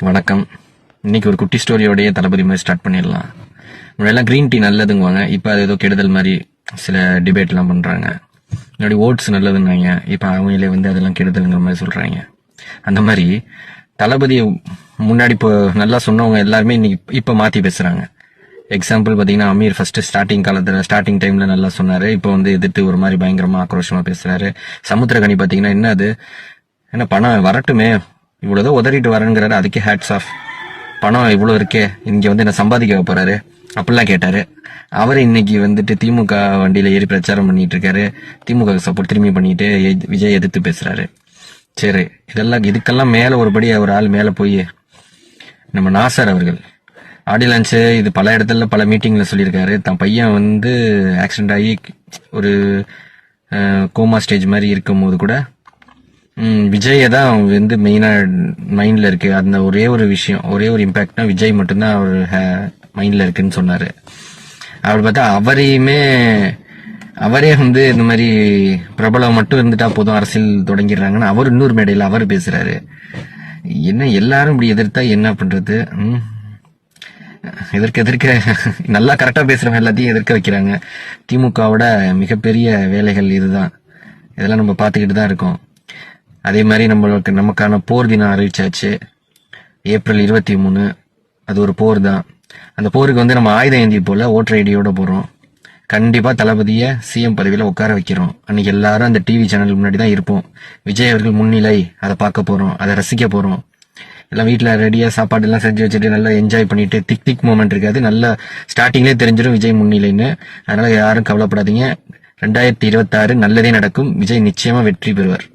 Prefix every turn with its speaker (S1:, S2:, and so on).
S1: வணக்கம். இன்னைக்கு ஒரு குட்டி ஸ்டோரியோடய தளபதி மாதிரி ஸ்டார்ட் பண்ணிடலாம். முன்னாடிலாம் க்ரீன் டீ நல்லதுங்குவாங்க, இப்போ அது ஏதோ கெடுதல் மாதிரி சில டிபேட்லாம் பண்ணுறாங்க. முன்னாடி ஓட்ஸ் நல்லதுன்னாங்க, இப்போ அவங்களே அதெல்லாம் கெடுதலுங்கிற மாதிரி சொல்கிறாங்க. அந்த மாதிரி தளபதியை முன்னாடி இப்போ நல்லா சொன்னவங்க எல்லாருமே இன்னைக்கு இப்போ மாற்றி பேசுகிறாங்க. எக்ஸாம்பிள் பார்த்தீங்கன்னா, அமீர் ஃபர்ஸ்ட் ஸ்டார்டிங் டைமில் நல்லா சொன்னார், இப்போ எதிர்த்து ஒரு மாதிரி பயங்கரமாக ஆக்ரோஷமாக பேசுகிறாரு. சமுத்திரகனி பார்த்தீங்கன்னா, என்ன பணம் வரட்டுமே, இவ்வளவுதான் உதறிட்டு வரேங்கிறாரு, அதுக்கே ஹேட்ஸ் ஆஃப். பணம் இவ்வளவு இருக்கே, இங்க என்ன சம்பாதிக்க போறாரு அப்படிலாம் கேட்டாரு. அவர் இன்னைக்கு திமுக வண்டியில ஏறி பிரச்சாரம் பண்ணிட்டு இருக்காரு, திமுக சப்போர்ட் திரும்பி பண்ணிட்டு விஜய் எதிர்த்து பேசுறாரு. சரி, இதுக்கெல்லாம் மேல ஒருபடி ஒரு ஆள் மேல போய் நம்ம நாசர் அவர்கள் ஆடியன்ஸ் இது பல இடத்துல பல மீட்டிங்ல சொல்லியிருக்காரு, தன் பையன் ஆக்சிடென்ட் ஆகி ஒரு கோமா ஸ்டேஜ் மாதிரி இருக்கும் போது கூட விஜயை தான் மெயினா மைண்ட்ல இருக்கு. அந்த ஒரே ஒரு விஷயம், ஒரே ஒரு இம்பாக்ட்னா விஜய் மட்டும்தான் அவர் மைண்ட்ல இருக்குன்னு சொன்னாரு. அவர் பார்த்தா அவரே இந்த மாதிரி பிரபலம் மட்டும் இருந்துட்டா போதும், அரசியல் தொடங்கிடுறாங்கன்னு அவர் இன்னொரு மேடையில் அவர் பேசுறாரு. என்ன எல்லாரும் இப்படி எதிர்த்தா என்ன பண்றது? எதிர்க்க நல்லா கரெக்டா பேசுறவங்க எல்லாத்தையும் எதிர்க்க வைக்கிறாங்க. திமுகவோட மிகப்பெரிய வேலைகள் இதுதான். இதெல்லாம் நம்ம பார்த்துக்கிட்டு தான் இருக்கோம். அதே மாதிரி நமக்கான போர் தினம் அறிவிச்சாச்சு, ஏப்ரல் 23. அது ஒரு போர் தான். அந்த போருக்கு நம்ம ஆயுதம் ஏந்தி போல ஓட்டர் ஐடியோட போறோம். கண்டிப்பா தளபதியை சிஎம் பதவியில உட்கார வைக்கிறோம். அன்னைக்கு எல்லாரும் அந்த டிவி சேனல் முன்னாடி தான் இருப்போம். விஜய் அவர்கள் முன்னிலை, அதை பார்க்க போறோம், அதை ரசிக்க போறோம். எல்லாம் வீட்டுல ரெடியா சாப்பாடு எல்லாம் செஞ்சு வச்சுட்டு நல்லா என்ஜாய் பண்ணிட்டு திக் மூமெண்ட் இருக்காது, நல்லா ஸ்டார்டிங்லேயே தெரிஞ்சிடும் விஜய் முன்னிலைன்னு. அதனால யாரும் கவலைப்படாதீங்க. 2026 நல்லதே நடக்கும். விஜய் நிச்சயமா வெற்றி பெறுவார்.